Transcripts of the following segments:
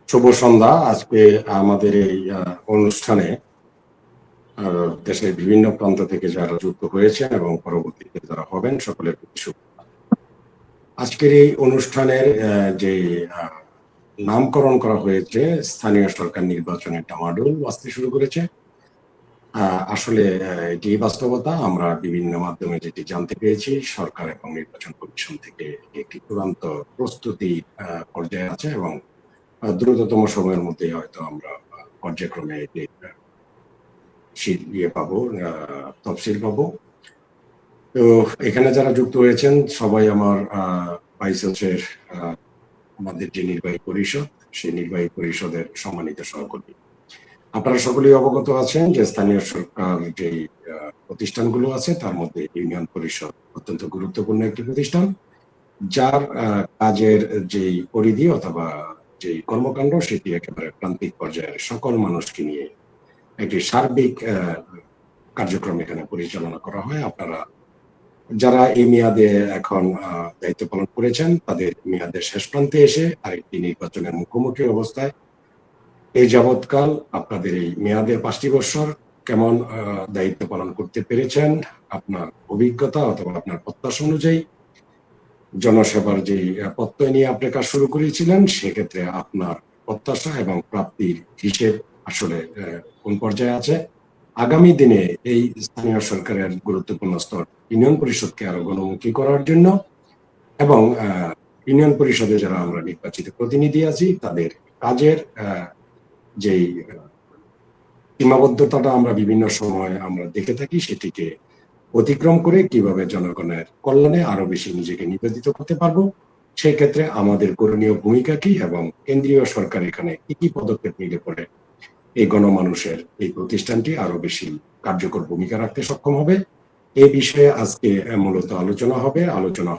শুভ সন্ধ্যা। আজকে আমাদের এই অনুষ্ঠানে দেশের বিভিন্ন প্রান্ত থেকে যারা যুক্ত হয়েছেন এবং পরবর্তীতে যারা হবেন সকলের প্রতি শুভেচ্ছা। আজকের এই অনুষ্ঠানের যে নামকরণ করা হয়েছে স্থানীয় সরকার নির্বাচনের ডামাডোল বাজতে শুরু করেছে। আসলে এটি বাস্তবতা। আমরা বিভিন্ন মাধ্যমে যেটি জানতে পেরেছি, সরকার এবং নির্বাচন কমিশন থেকে একটি চূড়ান্ত প্রস্তুতি পর্যায়ে আছে এবং দ্রুততম সময়ের মধ্যে হয়তো আমরা পর্যায়ক্রমে তফসিল পাবো। তো এখানে যারা যুক্ত হয়েছেন সবাই আমার বাইসেন্সের আমাদের যে নির্বাহী পরিষদ, সেই নির্বাহী পরিষদের সম্মানিত সহকর্মী। আপনারা সকলেই অবগত আছেন যে স্থানীয় সরকার যে প্রতিষ্ঠানগুলো আছে তার মধ্যে ইউনিয়ন পরিষদ অত্যন্ত গুরুত্বপূর্ণ একটি প্রতিষ্ঠান, যার কাজের যে পরিধি অথবা যে কর্মকাণ্ড সেটি একেবারে প্রান্তিক পর্যায়ের সকল মানুষকে নিয়ে একটি সার্বিক কার্যক্রম এখানে পরিচালনা করা হয়। আপনারা যারা এই মেয়াদে এখন দায়িত্ব পালন করেছেন তাদের মেয়াদের শেষ প্রান্তে এসে আরেকটি নির্বাচনের মুখোমুখি অবস্থায় এই যাবৎকাল আপনাদের এই মেয়াদের 5টি বছর কেমন দায়িত্ব পালন করতে পেরেছেন, আপনার অভিজ্ঞতা অথবা আপনার প্রত্যাশা অনুযায়ী জনসেবার যে প্রত্যয় নিয়ে আপনি কাজ শুরু করেছিলেন, সেক্ষেত্রে আপনার প্রত্যাশা এবং প্রাপ্তির হিসেব আসলে কোন পর্যায়ে আছে। আগামী দিনে এই স্থানীয় সরকারের গুরুত্বপূর্ণ স্তর ইউনিয়ন পরিষদকে আরো গণমুখী করার জন্য এবং ইউনিয়ন পরিষদে যারা আমরা নির্বাচিত প্রতিনিধি আছি তাদের কাজের যেই সীমাবদ্ধতাটা আমরা বিভিন্ন সময় আমরা দেখে থাকি, সেটিকে অতিক্রম করে কিভাবে জনগণের কল্যাণে আরো বেশি নিজেকে নিবেদিত করতে পারবো, সেই ক্ষেত্রে আমাদের করণীয় ভূমিকা কি এবং কেন্দ্রীয় সরকার এখানে কি কি পদক্ষেপ নিলে পরে এই গণমানুষের এই প্রতিষ্ঠানটি আরো বেশি কার্যকর ভূমিকা রাখতে সক্ষম হবে, এই বিষয়ে আজকে মূলত আলোচনা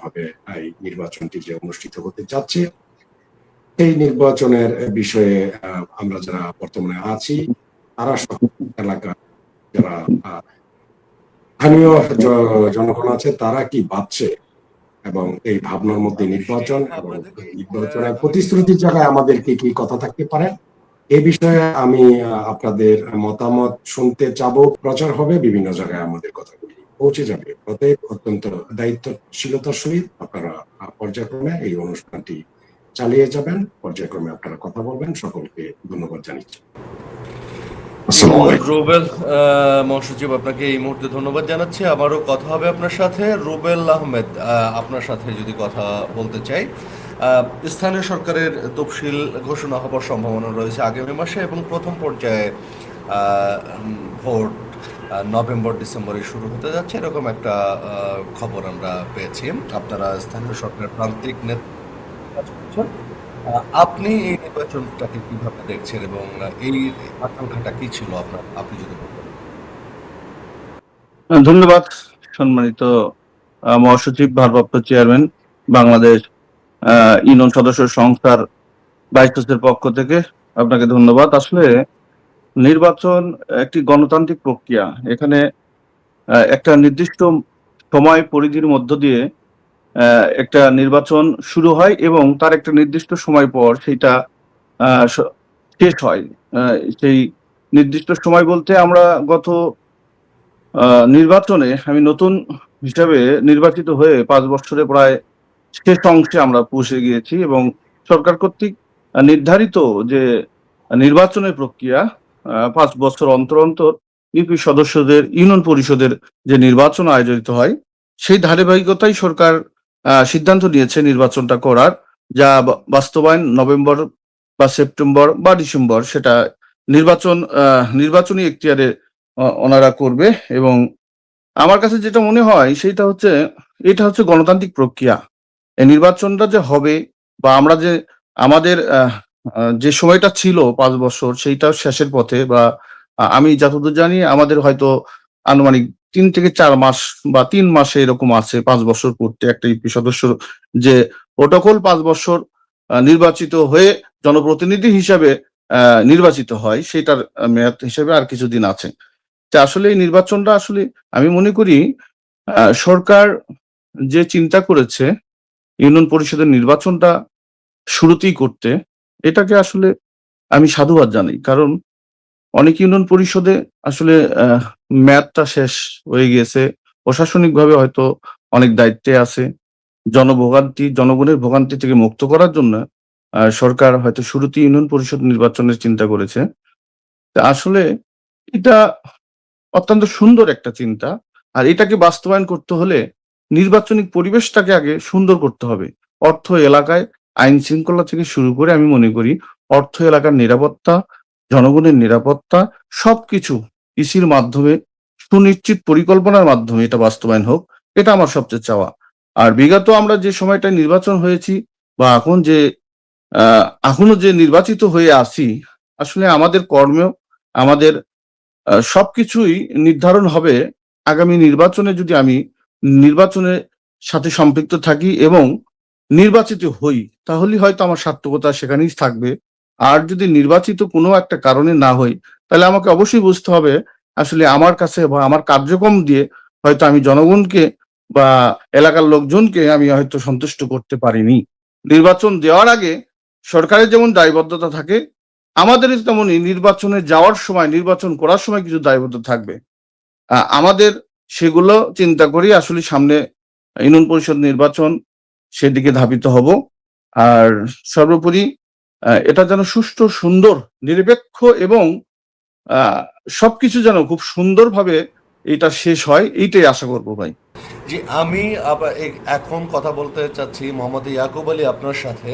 হবে এই নির্বাচনটি যে অনুষ্ঠিত হতে যাচ্ছে এই নির্বাচনের বিষয়ে আমরা যারা বর্তমানে আছি তারা সব এলাকা যারা স্থানীয় জনগণ আছে তারা কি ভাবছে এবং এই ভাবনার মধ্যে নির্বাচন এবং নির্বাচনের প্রতিশ্রুতির জায়গায় আমাদের কি কি কথা থাকতে পারে এই বিষয়ে আমি আপনাদের মতামত শুনতে চাবো। প্রচার হবে বিভিন্ন জায়গায়, আমাদের কথাগুলি পৌঁছে যাবে। অতএব অত্যন্ত দায়িত্বশীলতার সহিত আপনারা পর্যায়ক্রমে এই অনুষ্ঠানটি চালিয়ে যাবেন, পর্যায়ক্রমে আপনারা কথা বলবেন। সকলকে ধন্যবাদ জানাচ্ছি। রুবেল মহাসচিব, আপনাকে এই মুহূর্তে ধন্যবাদ জানাচ্ছি। আমারও কথা হবে আপনার সাথে। রুবেল আহমেদ, আপনার সাথে যদি কথা বলতে চাই, স্থানীয় সরকারের তফসিল ঘোষণা হবার সম্ভাবনা রয়েছে আগামী মাসে এবং প্রথম পর্যায়ে ভোট নভেম্বর ডিসেম্বরে শুরু হতে যাচ্ছে, এরকম একটা খবর আমরা পেয়েছি। আপনারা স্থানীয় সরকারের প্রান্তিক নেতা, আপনি এই নির্বাচনটাকে কিভাবে দেখছেন এবং এই আকাঙ্ক্ষাটা কি ছিল আপনার, আপনি যদি বলতেন। ধন্যবাদ সম্মানিত মহাসচিব, ভারপ্রাপ্ত চেয়ারম্যান, বাংলাদেশ ইউনিয়ন সদস্য সংস্থার বাইসের পক্ষ থেকে আপনাকে ধন্যবাদ। আসলে নির্বাচন একটি গণতান্ত্রিক প্রক্রিয়া। এখানে একটা নির্দিষ্ট সময় পরিধির মধ্য দিয়ে একটা নির্বাচন শুরু হয় এবং তার একটা নির্দিষ্ট সময় পর সেটা শেষ হয়। সেই নির্দিষ্ট সময় বলতে আমরা গত নির্বাচনে আমি নতুন হিসাবে নির্বাচিত হয়ে 5 বছরে প্রায় শেষ অংশে আমরা পৌঁছে গিয়েছি এবং সরকার কর্তৃক নির্ধারিত যে নির্বাচনের প্রক্রিয়া 5 বছর অন্তর অন্তর ইউপি সদস্যদের ইউনিয়ন পরিষদের যে নির্বাচন আয়োজিত হয়, সেই ধারাবাহিকতাই সরকার সিদ্ধান্ত নিয়েছে নির্বাচনটা করার, যা বাস্তবায়ন নভেম্বর বা সেপ্টেম্বর বা ডিসেম্বর সেটা নির্বাচনী এখতিয়ারে ওনারা করবে। এবং আমার কাছে যেটা মনে হয় সেটা হচ্ছে এটা হচ্ছে গণতান্ত্রিক প্রক্রিয়া। এই নির্বাচনটা যে হবে বা আমরা যে আমাদের যে সময়টা ছিল 5 বছর সেইটা শেষের পথে, বা আমি যতদূর জানি আমাদের হয়তো আনুমানিক 3 থেকে 4 মাস বা 3 মাসে এরকম আছে 5 বছর করতে একটা ইউপি সদস্য যে প্রোটোকল 5 বছর নির্বাচিত হয়ে জনপ্রতিনিধি হিসাবে নির্বাচিত হয়, সেটার মেয়াদ হিসেবে আর কিছুদিন আছে। আসলে এই নির্বাচনটা আসলে আমি মনে করি সরকার যে চিন্তা করেছে ইউনিয়ন পরিষদের নির্বাচনটা শুরুতেই করতে, এটাকে আসলে আমি সাধুবাদ জানাই। কারণ অনেক ইউনিয়ন পরিষদে আসলে মেয়াদটা শেষ হয়ে গিয়েছে। প্রশাসনিকভাবে হয়তো অনেক দায়িত্বে আছে। জনগণের ভোগান্তি থেকে মুক্ত করার জন্য সরকার হয়তো শুরুতেই ইউনিয়ন পরিষদ নির্বাচনের চিন্তা করেছে। তা আসলে এটা অত্যন্ত সুন্দর একটা চিন্তা। আর এটাকে বাস্তবায়ন করতে হলে নির্বাচনিক পরিবেশটাকে আগে সুন্দর করতে হবে। অর্থ এলাকায় আইন শৃঙ্খলা থেকে শুরু করে আমি মনে করি অর্থ এলাকার নিরাপত্তা, জনগণের নিরাপত্তা সবকিছু ইসির মাধ্যমে সুনিশ্চিত পরিকল্পনার মাধ্যমে এটা বাস্তবায়ন হোক, এটা আমার সবচেয়ে চাওয়া। আর বিগত আমরা যে সময়টায় নির্বাচন হয়েছি বা এখনো যে নির্বাচিত হয়ে আছি, আসলে আমাদের কর্মেও আমাদের সবকিছুই নির্ধারণ হবে আগামী নির্বাচনে যদি আমি নির্বাচনের সাথে সম্পৃক্ত থাকি এবং নির্বাচিত হই, তাহলেই হয়তো আমার সার্থকতা সেখানেই থাকবে। আর যদি নির্বাচিত কোনো একটা কারণে না হই, তাহলে আমাকে অবশ্যই বুঝতে হবে আসলে আমার কাছে বা আমার কার্যক্রম দিয়ে হয়তো আমি জনগণকে বা এলাকার লোকজনকে আমি হয়তো সন্তুষ্ট করতে পারিনি। নির্বাচন দেওয়ার আগে সরকারের যেমন দায়বদ্ধতা থাকে, আমাদের তেমনই নির্বাচনে যাওয়ার সময়, নির্বাচন করার সময় কিছু দায়বদ্ধ থাকবে। আমাদের সেগুলো চিন্তা করি আসলে সামনে ইউনিয়ন পরিষদ নির্বাচন, সেদিকে ধাবিত হব। আর সর্বোপরি এটা যেন সুষ্ঠু, সুন্দর, নিরপেক্ষ এবং আহ সবকিছু যেন খুব সুন্দরভাবে এটা শেষ হয়, এইটাই আশা করবো ভাই। জি, আমি আবার এখন কথা বলতে চাচ্ছি মোহাম্মদ ইয়াকুব আলী আপনার সাথে।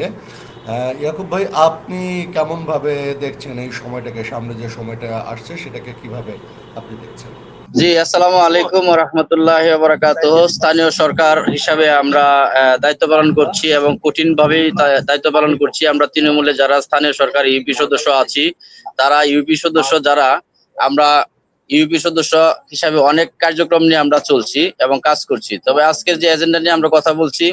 ইয়াকুব ভাই, আপনি কেমন ভাবে দেখছেন এই সময়টাকে, সামনে যে সময়টা আসছে সেটাকে কিভাবে আপনি দেখছেন? জি, আসসালামু আলাইকুম ওয়া রাহমাতুল্লাহি ওয়া বারাকাতুহু। স্থানীয় সরকার হিসাবে আমরা দায়িত্ব পালন করছি এবং কঠিনভাবেই দায়িত্ব পালন করছি। আমরা তৃণমূলে যারা স্থানীয় সরকার ইউপি সদস্য আছি, তারা ইউপি সদস্য যারা, আমরা ইউপি সদস্য হিসাবে অনেক কার্যক্রম নিয়ে আমরা চলছি এবং কাজ করছি। তবে আজকের যে এজেন্ডা নিয়ে আমরা কথা বলছি,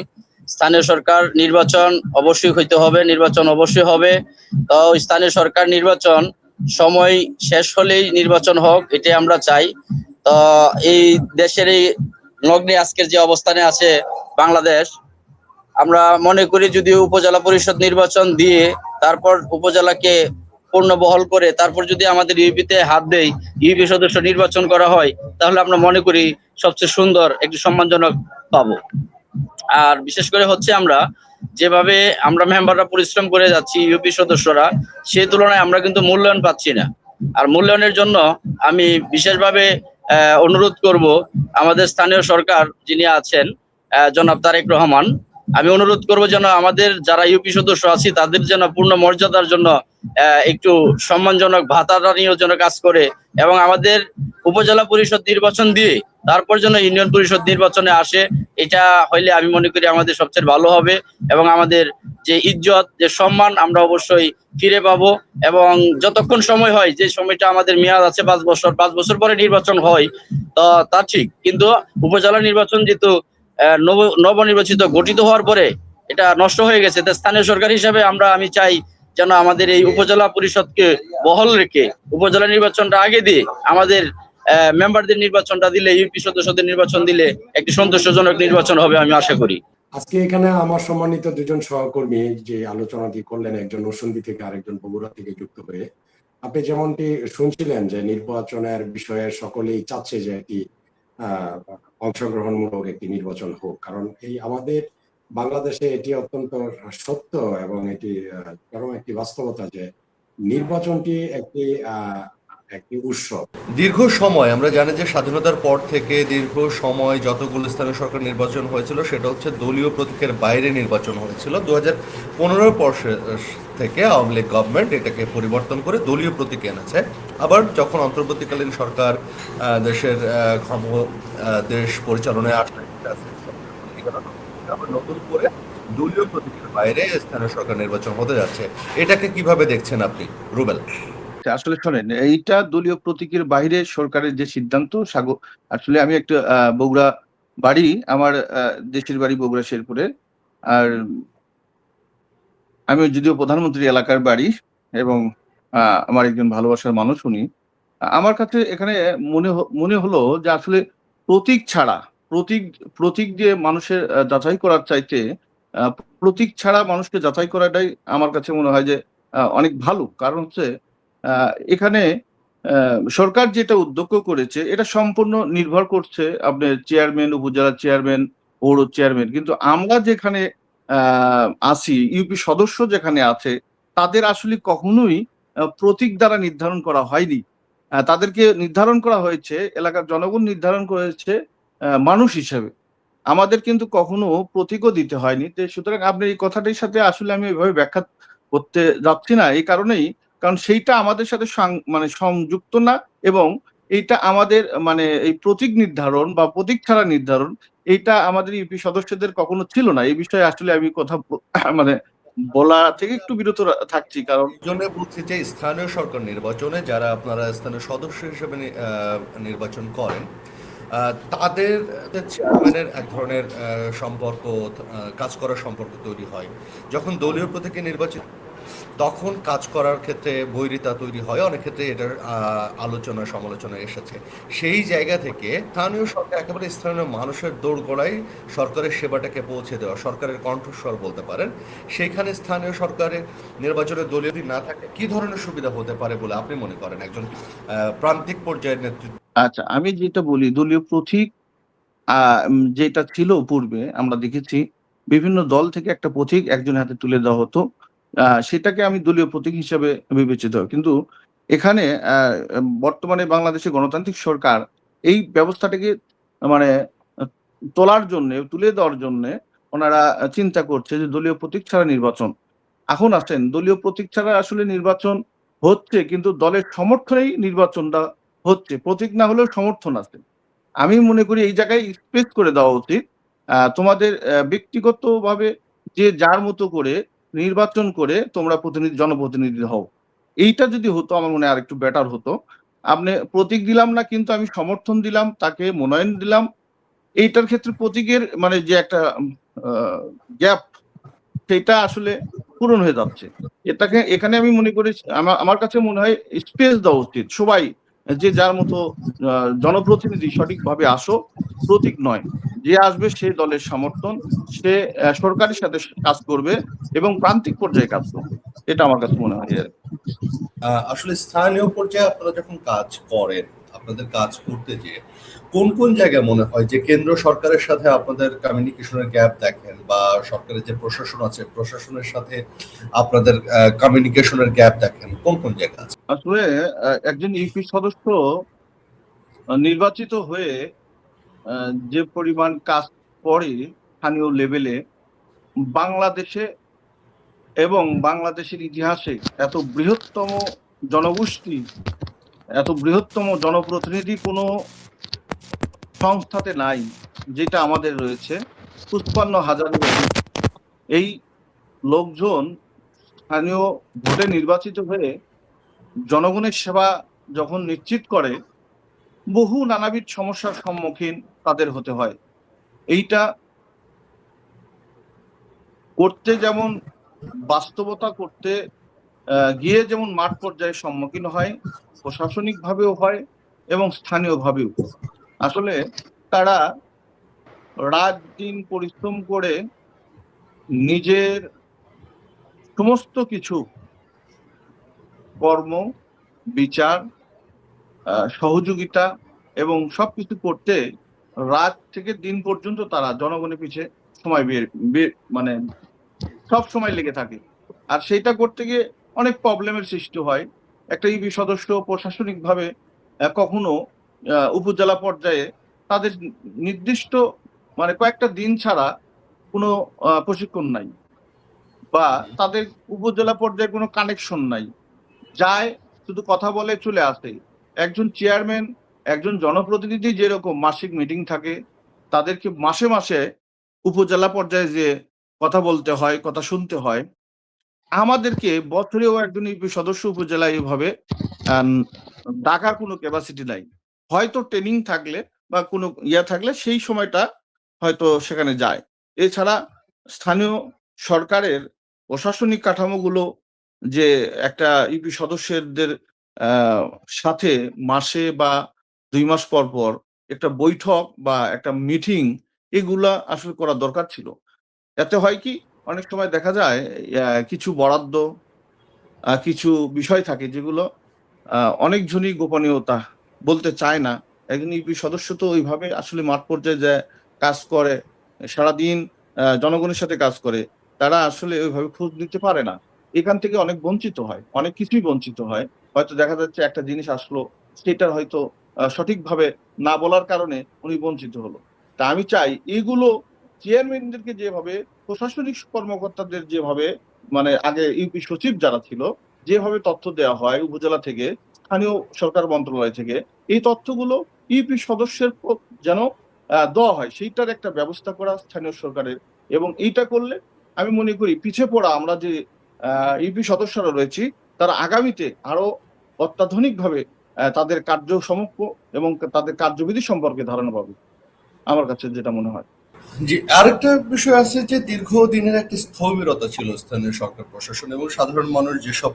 স্থানীয় সরকার নির্বাচন অবশ্যই হইতে হবে, নির্বাচন অবশ্যই হবে। তো স্থানীয় সরকার নির্বাচন সময় শেষ হলেই নির্বাচন হোক, এটাই আমরা চাই। তো এই দেশের এই লগ্নে আজকের যে অবস্থানে আছে বাংলাদেশ, আমরা মনে করি যদি উপজেলা পরিষদ নির্বাচন দিয়ে তারপর উপজেলাকে পূর্ণ বহল করে তারপর যদি আমাদের ইউপিতে হাত দেই, ইউপি সদস্য নির্বাচন করা হয়, তাহলে আমরা মনে করি সবচেয়ে সুন্দর একটি সম্মানজনক পাবো। আর বিশেষ করে হচ্ছে আমরা যেভাবে আমরা মেম্বাররা পরিশ্রম করে যাচ্ছি ইউপি সদস্যরা, সেই তুলনায় আমরা কিন্তু মূল্যায়ন পাচ্ছি না। আর মূল্যায়নের জন্য আমি বিশেষভাবে অনুরোধ করব আমাদের স্থানীয় সরকার যিনি আছেন, জনাব তারেক রহমান, আমি অনুরোধ করব যেন আমাদের যারা ইউপি সদস্য আছি তাদের যেন পূর্ণ মর্যাদার জন্য একটু সম্মানজনক ভাতাটা নিয়েও যেন কাজ করে এবং আমাদের উপজেলা পরিষদ নির্বাচন দিয়ে তারপর যেন ইউনিয়ন পরিষদ নির্বাচনে আসে। এটা হইলে আমি মনে করি আমাদের সবচেয়ে ভালো হবে এবং আমাদের যে ইজ্জত, যে সম্মান আমরা অবশ্যই ফিরে পাবো। এবং যতক্ষণ সময় হয়, যে সময়টা আমাদের মেয়াদ আছে 5 বছর, 5 বছর পরে নির্বাচন হয়, তো তা ঠিক, কিন্তু উপজেলা নির্বাচন যেহেতু নবনির্বাচিত গঠিত হওয়ার পরে এটা নষ্ট হয়ে গেছে, স্থানীয় সরকার হিসাবে আমি চাই যেন আমাদের এই উপজেলা পরিষদকে বহাল রেখে উপজেলা নির্বাচনটা আগে দিয়ে আমাদের মেম্বারদের নির্বাচনটা দিলে, ইউপি সদস্যদের নির্বাচন দিলে একটি সন্তোষজনক নির্বাচন হবে আমি আশা করি। আজকে এখানে আমার সম্মানিত দুজন সহকর্মী যে আলোচনাটি করলেন, একজন নরসিংদী থেকে আরেকজন বগুড়া থেকে যুক্ত হয়ে, আপনি যেমনটি শুনছিলেন যে নির্বাচনের বিষয়ে সকলেই চাচ্ছে যে একটি অংশগ্রহণমূলক একটি নির্বাচন হোক, কারণ এই আমাদের বাংলাদেশে এটি অত্যন্ত সত্য এবং এটি চরম একটি বাস্তবতা যে নির্বাচনটি একটি উৎসব। দীর্ঘ সময় আমরা জানি যে স্বাধীনতার পর থেকে দীর্ঘ সময় যতগুলো স্থানীয় সরকার নির্বাচন হয়েছিল সেটা হচ্ছে দলীয় প্রতীকের বাইরে নির্বাচন হয়েছিল। 2015 পর থেকে আওয়ামী লীগ গভর্নমেন্ট এটাকে পরিবর্তন করে দলীয় প্রতীক এনেছে। আবার যখন অন্তর্বর্তীকালীন সরকার দেশের দেশ পরিচালনায় আসে, আবার নতুন করে দলীয় প্রতীকের বাইরে স্থানীয় সরকার নির্বাচন হতে যাচ্ছে। এটাকে কিভাবে দেখছেন আপনি, রুবেল? আসলে শোনেন, এইটা দলীয় প্রতীকের বাইরে সরকারের যে সিদ্ধান্ত, আসলে আমি একটা বগুড়া বাড়ি, আমার দেশের বাড়ি বগুড়া শেরপুরে। আর আমি যদিও প্রধানমন্ত্রী এলাকার বাড়ি এবং আমার একজন ভালোবাসার মানুষ উনি। আমার কাছে এখানে মনে হলো যে আসলে প্রতীক ছাড়া, প্রতীক দিয়ে মানুষের যাচাই করার চাইতে প্রতীক ছাড়া মানুষকে যাচাই করাটাই আমার কাছে মনে হয় যে অনেক ভালো। কারণ হচ্ছে এখানে সরকার যেটা উদ্যোগ করেছে এটা সম্পূর্ণ নির্ভর করছে আপনার চেয়ারম্যান, উপজেলা চেয়ারম্যান, পৌর চেয়ারম্যান। কিন্তু আমরা যেখানে আছি, ইউপি সদস্য যেখানে আছে, তাদের আসলে কখনোই প্রতীক দ্বারা নির্ধারণ করা হয়নি। তাদেরকে নির্ধারণ করা হয়েছে, এলাকার জনগণ নির্ধারণ করেছে মানুষ হিসেবে। আমাদের কিন্তু কখনো প্রতীকও দিতে হয়নি। সুতরাং আপনার এই কথাটির সাথে আসলে আমি এভাবে ব্যাখ্যা করতে যাচ্ছি না এই কারণেই, কারণ সেইটা আমাদের সাথে মানে সংযুক্ত না, এবং এইটা আমাদের মানে এই প্রতীক নির্ধারণ বা প্রতীক ছাড়া নির্ধারণ এইটা আমাদের ইউপি সদস্যদের কখনো ছিল না। এই বিষয়ে আসলে আমি কথা মানে বলা থেকে একটু বিরত থাকছি, কারণ এই জন্য বলছি যে স্থানীয় সরকার নির্বাচনে যারা আপনারা স্থানীয় সদস্য হিসেবে নির্বাচন করেন, তাদের চেয়ারম্যানের এক ধরনের সম্পর্ক, কাজ করার সম্পর্ক তৈরি হয়। যখন দলীয় প্রতীকে নির্বাচিত তখন কাজ করার ক্ষেত্রে বৈরিতা তৈরি হয়, অনেক ক্ষেত্রে এটার আলোচনা সমালোচনা এসেছে। সেই জায়গা থেকে স্থানীয় সরকার একেবারে স্থানীয় মানুষের দোরগোড়ায় সরকারের সেবাটাকে পৌঁছে দেওয়া, সরকারের কণ্ঠস্বর বলতে পারেন, সেইখানে স্থানীয় সরকারের নির্বাচনে দলীয় যদি না থাকে কি ধরনের সুবিধা হতে পারে বলে আপনি মনে করেন একজন প্রান্তিক পর্যায়ের নেতৃত্ব? আচ্ছা, আমি যেটা বলি, দলীয় প্রতীক যেটা ছিল পূর্বে আমরা দেখেছি বিভিন্ন দল থেকে একটা প্রতীক একজনের হাতে তুলে দেওয়া হতো, সেটাকে আমি দলীয় প্রতীক হিসেবে বিবেচিত। কিন্তু এখানে বর্তমানে বাংলাদেশে গণতান্ত্রিক সরকার এই ব্যবস্থাটাকে মানে তোলার জন্য, তুলে দেওয়ার জন্য ওনারা চিন্তা করছে যে দলীয় প্রতীক ছাড়া নির্বাচন। এখন আসেন, দলীয় প্রতীক ছাড়া আসলে নির্বাচন হচ্ছে, কিন্তু দলের সমর্থনেই নির্বাচনটা হচ্ছে, প্রতীক না হলেও সমর্থন আছে। আমি মনে করি এই জায়গায় স্পেস করে দেওয়া উচিত। তোমাদের ব্যক্তিগতভাবে যে যার মতো করে নির্বাচন করে তোমরা জনপ্রতিনিধি হও। এইটা যদি হতো আমার মনে হয় আরেকটু বেটার হতো। আপনি প্রতীক দিলাম না, কিন্তু আমি সমর্থন দিলাম, তাকে মনোনয়ন দিলাম। এইটার ক্ষেত্রে প্রতীকের মানে যে একটা গ্যাপ, সেটা আসলে পূরণ হয়ে যাচ্ছে। এখানে আমি মনে করি আমার কাছে মনে হয় স্পেস দেওয়া উচিত। সবাই যে যার মতো জনপ্রতিনিধি সঠিকভাবে আসো, প্রতীক নয়। যে আসবে সে দলের সমর্থন, সে সরকারের সাথে কাজ করবে এবং প্রান্তিক পর্যায়ে কাজ করবে। এটা আমার কাছে মনে হয়। আসলে স্থানীয় পর্যায়ে আপনারা যখন কাজ করেন, আপনাদের কাজ করতে যেয়ে কোন কোন জায়গায় মনে হয় যে কেন্দ্র সরকারের সাথে আপনাদের কমিউনিকেশনের গ্যাপ দেখেন, বা সরকারের যে প্রশাসন আছে প্রশাসনের সাথে আপনাদের কমিউনিকেশনের গ্যাপ দেখেন, কোন কোন জায়গা আছে? আসলে একজন ইউপি সদস্য নির্বাচিত হয়ে যে পরিমাণ কাজ করে স্থানীয় লেভেলে, বাংলাদেশে এবং বাংলাদেশের ইতিহাসে এত বৃহত্তম জনগোষ্ঠী, এত বৃহত্তম জনপ্রতিনিধি কোনো সংস্থাতে নাই যেটা আমাদের রয়েছে। ৫৫,০০০ এই লোকজন স্থানীয় ভোটে নির্বাচিত হয়ে জনগণের সেবা যখন নিশ্চিত করে, বহু নানাবিধ সমস্যার সম্মুখীন তাদের হতে হয়। এইটা করতে যেমন বাস্তবতা করতে গিয়ে যেমন মাঠ পর্যায়ে সম্মুখীন হয়, প্রশাসনিক ভাবেও হয় এবং স্থানীয় ভাবেও। আসলে তারা রাত দিন পরিশ্রম করে নিজের সমস্ত কিছু কর্ম, বিচার, সহযোগিতা এবং সবকিছু করতে রাত থেকে দিন পর্যন্ত তারা জনগণের পিছে সময় মানে সব সময় লেগে থাকে। আর সেইটা করতে গিয়ে অনেক প্রবলেমের সৃষ্টি হয়। একটা ইউপি সদস্য প্রশাসনিক ভাবে কখনো উপজেলা পর্যায়ে তাদের নির্দিষ্ট মানে কয়েকটা দিন ছাড়া কোনো প্রশিক্ষণ নাই, বা তাদের উপজেলা পর্যায়ে কোনো কানেকশন নাই, যায় শুধু কথা বলে চলে আসে। একজন চেয়ারম্যান, একজন জনপ্রতিনিধি যেরকম মাসিক মিটিং থাকে, তাদেরকে মাসে মাসে উপজেলা পর্যায়ে যে কথা বলতে হয়, কথা শুনতে হয়, আমাদেরকে বছরেও একজন ইউপি সদস্য উপজেলায় এভাবে ডাকার কোনো ক্যাপাসিটি নাই। হয়তো ট্রেনিং থাকলে বা কোনো থাকলে সেই সময়টা হয়তো সেখানে যায়। এছাড়া স্থানীয় সরকারের প্রশাসনিক কাঠামোগুলো যে একটা ইউপি সদস্যদের সাথে মাসে বা ২ মাস পর পর একটা বৈঠক বা একটা মিটিং, এগুলা আসলে করা দরকার ছিল। এতে হয় কি, অনেক সময় দেখা যায় কিছু বরাদ্দ কিছু বিষয় থাকে যেগুলো অনেকজনই গোপনীয়তা বলতে চায় না। একজন ইউপি সদস্য তো ওইভাবে আসলে মাঠ পর্যায়ে যায় কাজ করে, সারাদিন জনগণের সাথে কাজ করে। তারা আসলে ওইভাবে খোঁজ নিতে পারে না। এখান থেকে অনেক বঞ্চিত হয়, অনেক কিছুই বঞ্চিত হয়। হয়তো দেখা যাচ্ছে একটা জিনিস আসলো, সেটার হয়তো সঠিকভাবে না বলার কারণে উনি বঞ্চিত হলো। তা আমি চাই এগুলো চেয়ারম্যানদেরকে যেভাবে, প্রশাসনিক কর্মকর্তাদের যেভাবে, মানে আগে ইউপি সচিব যারা ছিল, যেভাবে তথ্য দেওয়া হয় উপজেলা থেকে, স্থানীয় সরকার মন্ত্রণালয় থেকে, এই তথ্যগুলো ইউপি সদস্যের যেন দেওয়া হয়, সেইটার একটা ব্যবস্থা করা স্থানীয় সরকারের। এবং এইটা করলে আমি মনে করি পিছিয়ে পড়া আমরা যে ইউপি সদস্যরা রয়েছি, তারা আগামীতে আরো অত্যাধুনিকভাবে তাদের কার্য সমক্ষ এবং তাদের কার্যবিধি সম্পর্কে ধারণা পাবে, আমার কাছে যেটা মনে হয়। জি, আরেকটা বিষয় আছে যে দীর্ঘদিনের একটা স্থবিরতা ছিল স্থানীয় সরকার প্রশাসন এবং সাধারণ মানুষ যেসব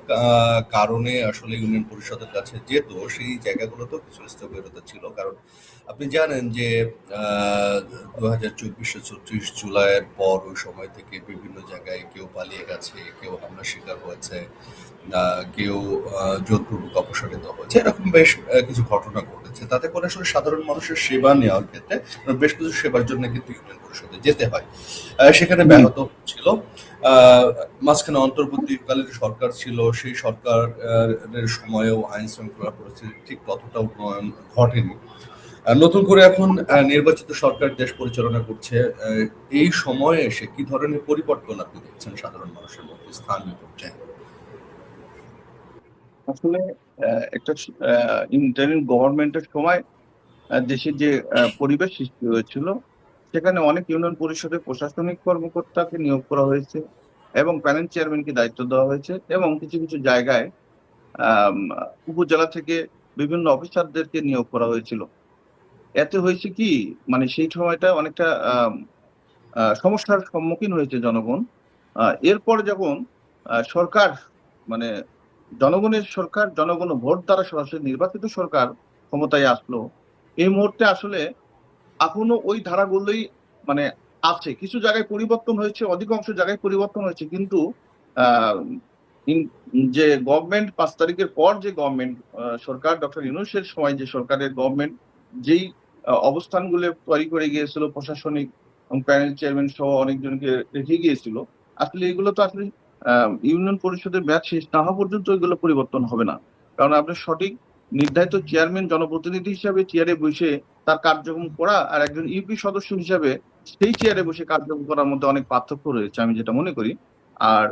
কারণে আসলে ইউনিয়ন পরিষদের কাছে যেত, সেই জায়গাগুলোতেও কিছু স্থবিরতা ছিল। কারণ আপনি জানেন যে 2024-26 জুলাইয়ের পর ওই সময় থেকে বিভিন্ন জায়গায় কেউ পালিয়ে গেছে, কেউ হামলার শিকার হয়েছে, কেউ জোরপূর্বক অপসারিত হয়েছে, এরকম বেশ কিছু ঘটনা ঘটেছে। তাতে করে আসলে সাধারণ মানুষের সেবা নেওয়ার ক্ষেত্রে বেশ কিছু সেবার জন্য কিন্তু ইউনিয়ন পরিষদে যেতে হয়, সেখানে ব্যাহত ছিল। মাঝখানে অন্তর্বর্তীকালীন সরকার ছিল, সেই সরকারের সময়েও আইন শৃঙ্খলা পরিস্থিতি ঠিক ততটা উন্নয়ন ঘটেনি। নতুন করে এখন নির্বাচিত সরকার দেশ পরিচালনা করছে। এই সময়ে এসে কি ধরনের পরিবর্তন আপনি দেখছেন সাধারণ মানুষের মধ্যে স্থানীয় পর্যায়ে? আসলে একটা ইন্টারিম গভর্নমেন্টের সময় দেশের যে পরিবেশ সৃষ্টি হয়েছিল, সেখানে অনেক ইউনিয়ন পরিষদের প্রশাসনিক কর্মকর্তাকে নিয়োগ করা হয়েছে এবং প্যানেল চেয়ারম্যানকে দায়িত্ব দেওয়া হয়েছে, এবং কিছু কিছু জায়গায় আম, উপজেলা থেকে বিভিন্ন অফিসারদেরকে নিয়োগ করা হয়েছিল। এতে হয়েছে কি, মানে সেই সময়টা অনেকটা সমস্যার সম্মুখীন হয়েছে জনগণ। এরপর যখন সরকার, মানে জনগণের সরকার, জনগণ ভোট দ্বারা সরাসরি নির্বাচিত সরকার ক্ষমতায় আসলো, এই মুহূর্তে আসলে এখনো ওই ধারাগুলোই মানে আছে। কিছু জায়গায় পরিবর্তন হয়েছে, অধিকাংশ জায়গায় পরিবর্তন হয়েছে, কিন্তু আহ, যে গভর্নমেন্ট 5 তারিখের পর যে গভর্নমেন্ট সরকার ডক্টর ইউনূসের সময় যে সরকারের গভর্নমেন্ট যেই অবস্থানগুলো তৈরি করে গিয়েছিল, প্রশাসনিক এবং প্যানেল চেয়ারম্যান সহ অনেকজনকে রেখে গিয়েছিল, আসলে এগুলো তো আসলে ইউনিয়ন পরিষদের মেয়াদ শেষ না হওয়া পর্যন্ত এগুলো পরিবর্তন হবে না। কারণ আপনার সঠিক নির্ধারিত চেয়ারম্যান জনপ্রতিনিধি হিসাবে চেয়ারে বসে তার কার্যক্রম করা, আর একজন ইউপি সদস্য হিসাবে সেই চেয়ারে বসে কার্যক্রম করার মধ্যে অনেক পার্থক্য রয়েছে, আমি যেটা মনে করি। আর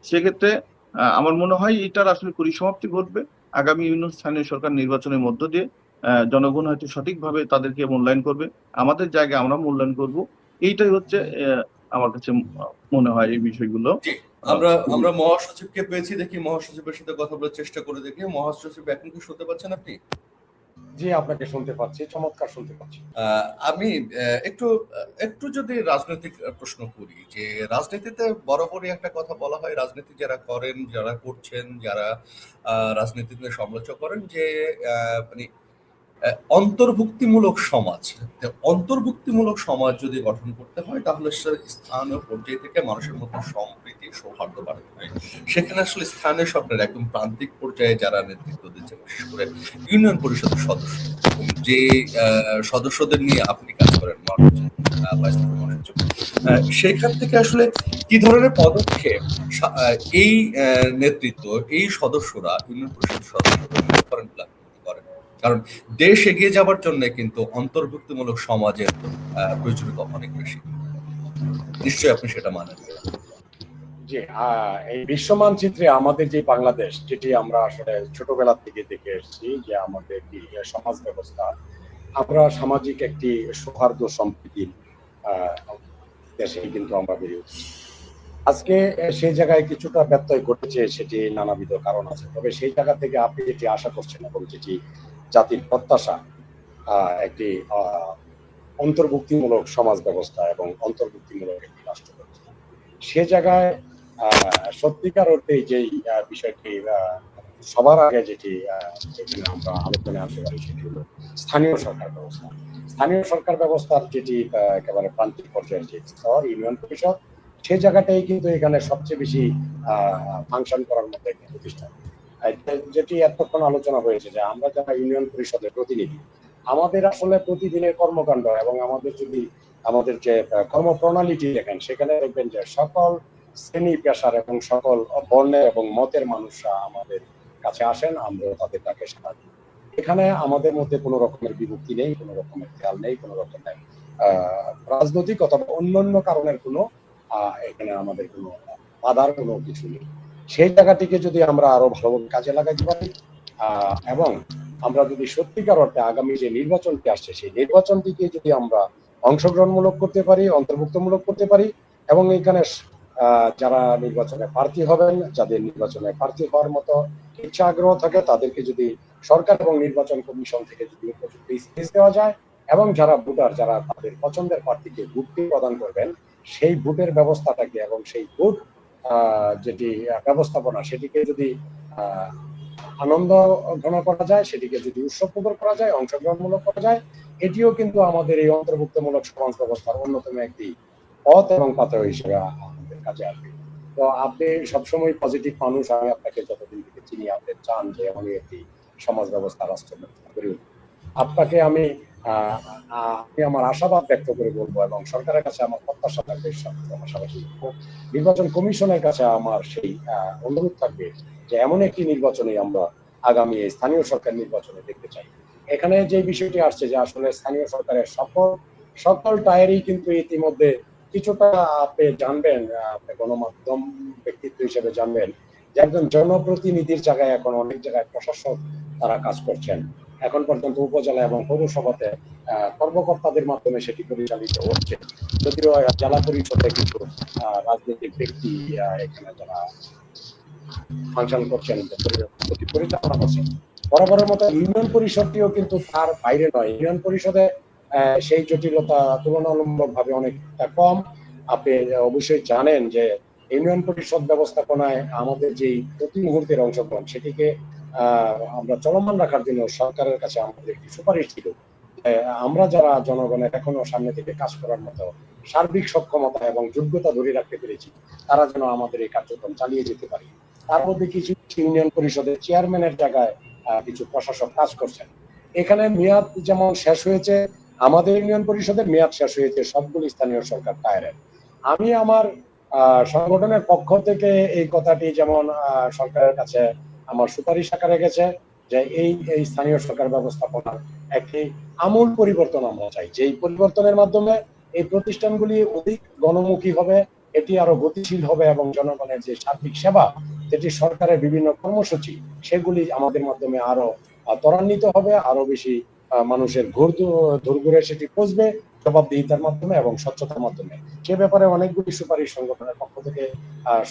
সেক্ষেত্রে আমার মনে হয় এটার আসলে পরিসমাপ্তি ঘটবে আগামী ইউনিয়ন স্থানীয় সরকার নির্বাচনের মধ্য দিয়ে। জনগণ হয়তো সঠিকভাবে তাদেরকে মূল্যায়ন করবে, আমাদের জায়গায় আমরা মূল্যায়ন করব। এইটাই হচ্ছে আমার কাছে মনে হয় এই বিষয়গুলো। জি, আমরা মহাসচিবকে পেয়েছি, দেখি মহাসচিবের সাথে কথা বলার চেষ্টা করে দেখি। মহাসচিব এখন কি শুনতে পাচ্ছেন আপনি? জি, আপনাকে শুনতে পাচ্ছি, চমৎকার শুনতে পাচ্ছি। আমি একটু একটু যদি রাজনৈতিক প্রশ্ন করি, যে রাজনীতিতে বরাবরই একটা কথা বলা হয়, রাজনীতি যারা করেন, যারা করছেন, যারা রাজনীতিতে সমালোচনা করেন, যে মানে অন্তর্ভুক্তিমূলক সমাজ, অন্তর্ভুক্তিমূলক সমাজ যদি গঠন করতে হয় তাহলে স্থানীয় পর্যায় থেকে মানুষের মধ্যে সম্প্রীতি সৌহার্দ্য বাড়াতে হয়। সেখানে আসলে স্থানীয় সরকার একদম প্রান্তিক পর্যায়ে যারা নেতৃত্ব দিচ্ছে, বিশেষ করে ইউনিয়ন পরিষদের সদস্য, যে সদস্যদের নিয়ে আপনি কাজ করেন সেখান থেকে আসলে কি ধরনের পদক্ষেপ এই নেতৃত্ব, এই সদস্যরা, ইউনিয়ন পরিষদ সদস্যরা করেন? কারণ দেশ এগিয়ে যাবার জন্য কিন্তু অন্তর্ভুক্তিমূলক সমাজের প্রয়োজনীয়তা অনেক বেশি। নিশ্চয়ই আপনি সেটা মানেন। জি, এই বিশ্ব মানচিত্রে আমাদের যে বাংলাদেশ, যেটি আমরা আসলে ছোটবেলা থেকে দেখে এসেছি, যে আমাদের সমাজ ব্যবস্থা, আমরা সামাজিক একটি সৌহার্দ্য সম্প্রীতির দেশে কিন্তু আমরা বেড়ে উঠেছি। আজকে সেই জায়গায় কিছুটা ব্যত্যয় ঘটেছে, সেটি নানাবিধ কারণ আছে। তবে সেই জায়গা থেকে আপনি যেটি আশা করছেন এবং যেটি জাতির প্রত্যাশা, একটি অন্তর্ভুক্তিমূলক সমাজ ব্যবস্থা এবং অন্তর্ভুক্তিমূলক একটি রাষ্ট্র ব্যবস্থা, সে জায়গায় সত্যিকার অর্থে যেই বিষয়টি সবার আগে যেটি আমরা আলোচনায় আনতে পারি, সেটি হলো স্থানীয় সরকার ব্যবস্থা। স্থানীয় সরকার ব্যবস্থার যেটি একেবারে প্রান্তিক পর্যায়ের যে স্তর, ইউনিয়ন পরিষদ, সেই জায়গাটাই কিন্তু এখানে সবচেয়ে বেশি ফাংশন করার মতো একটি প্রতিষ্ঠান। যেটি এতক্ষণ আলোচনা হয়েছে যে আমরা যারা ইউনিয়ন পরিষদের প্রতিনিধি, আমাদের আসলে প্রতিদিনের কর্মকাণ্ড এবং আমাদের যদি আমাদের যে কর্মপ্রণালীটি দেখেন, সেখানে দেখবেন যে সকল শ্রেণী পেশার এবং সকল বর্ণের এবং মতের মানুষরা আমাদের কাছে আসেন, আমরা তাদের ডাকে সাড়া দিই। এখানে আমাদের মধ্যে কোনো রকমের বিভক্তি নেই, কোনো রকমের খেয়াল নেই, কোনো রকমের রাজনৈতিক অথবা অন্যান্য কারণের কোনো এখানে আমাদের কোনো বাধার কোনো কিছু নেই। সেই জায়গাটিকে যদি আমরা আরো ভালোভাবে কাজে লাগাতে পারি এবং আমরা যদি সত্যিকার অর্থে আগামী যে নির্বাচনটি আসছে সেই নির্বাচনটিকে যদি আমরা অংশগ্রহণমূলক করতে পারি, অন্তর্ভুক্তমূলক করতে পারি, এবং এখানে যারা নির্বাচনে প্রার্থী হবেন, যাদের নির্বাচনে প্রার্থী হওয়ার মতো ইচ্ছা আগ্রহ থাকে, তাদেরকে যদি সরকার এবং নির্বাচন কমিশন থেকে যদি উপযুক্ত স্পেস দেওয়া যায়, এবং যারা ভোটার, যারা তাদের পছন্দের প্রার্থীকে ভোটটি প্রদান করবেন, সেই ভোটের ব্যবস্থাটাকে এবং সেই ভোট যেটি ব্যবস্থাপনা, সেটিকে যদি আনন্দ ঘন করা যায়, সেটিকে যদি উৎসবমুখর করা যায়, অংশগ্রহণমূলক করা যায়, এটিও কিন্তু আমাদের এই অন্তর্ভুক্তমূলক সমাজ ব্যবস্থার অন্যতম একটি পথ এবং পাথর হিসেবে আমাদের কাজে আসবে। তো আপনি সবসময় পজিটিভ মানুষ, আমি আপনাকে যতদিন থেকে চিনি, আপনি চান যে এমনই একটি সমাজ ব্যবস্থা, রাষ্ট্র ব্যবস্থা করি। আপনাকে আমি আমার আশাবাদ ব্যক্ত করে বলবো, এবং সরকারের কাছে আমার প্রত্যাশা থাকবে, পাশাপাশি নির্বাচন কমিশনের কাছে আমার সেই অনুরোধ থাকবে যে এমন একটি নির্বাচনে আমরা আগামী স্থানীয় সরকার নির্বাচনে দেখতে চাই। এখানে যে বিষয়টি আসছে যে আসলে স্থানীয় সরকারের সকল টায়ারই কিন্তু ইতিমধ্যে কিছুটা আপনি জানবেন, গণমাধ্যম ব্যক্তিত্ব হিসেবে জানবেন যে একজন জনপ্রতিনিধির জায়গায় এখন অনেক জায়গায় প্রশাসক তারা কাজ করছেন। এখন পর্যন্ত উপজেলা এবং পৌরসভাতে কর্মকর্তাদের মাধ্যমে সেটি পরিচালিত হচ্ছে, যদিও জেলা পরিষদে কিছু রাজনৈতিক ব্যক্তি এখানে যারা ফাংশন করছেন, পরিচালনা করছেন। বরাবরের মতো ইউনিয়ন পরিষদটিও কিন্তু তার বাইরে নয়। ইউনিয়ন পরিষদে সেই জটিলতা তুলনামূলকভাবে অনেকটা কম। আপনি অবশ্যই জানেন যে ইউনিয়ন পরিষদ ব্যবস্থাপনায় আমাদের যে প্রতি মুহূর্তের অংশগ্রহণ, সেটিকে আমরা চলমান রাখার জন্য সরকারের কাছে আমাদের একটি সুপারিশ ছিল। আমরা যারা জনগণের এখনো সামনে থেকে কাজ করার মতো সার্বিক সক্ষমতা এবং যোগ্যতা ধরে রাখতে পেরেছি, তারা যেন আমাদের এই কার্যক্রম চালিয়ে যেতে পারে। তার মধ্যে কিছু ইউনিয়ন পরিষদের চেয়ারম্যানের জায়গায় কিছু প্রশাসক কাজ করছেন। এখানে মেয়াদ যেমন শেষ হয়েছে, আমাদের ইউনিয়ন পরিষদের মেয়াদ শেষ হয়েছে সবগুলি স্থানীয় সরকার টায়ারের। আমি আমার সংগঠনের পক্ষ থেকে এই কথাটি যেমন সরকারের কাছে আমার সুপারিশ আকারে গেছে যে এই স্থানীয় সরকার ব্যবস্থাপনার একটি আমূল পরিবর্তন আমরা চাই, যে এই পরিবর্তনের মাধ্যমে এই প্রতিষ্ঠানগুলি অধিক গণমুখী হবে, এটি আরো গতিশীল হবে, এবং জনগণের যে সার্বিক সেবা, যেটি সরকারের বিভিন্ন কর্মসূচি, সেগুলি আমাদের মাধ্যমে আরো ত্বরান্বিত হবে, আরো বেশি মানুষের ঘুরে সেটি পৌঁছবে জবাবদিহিতার মাধ্যমে এবং স্বচ্ছতার মাধ্যমে। সে ব্যাপারে অনেকগুলি সুপারিশ সংগঠনের পক্ষ থেকে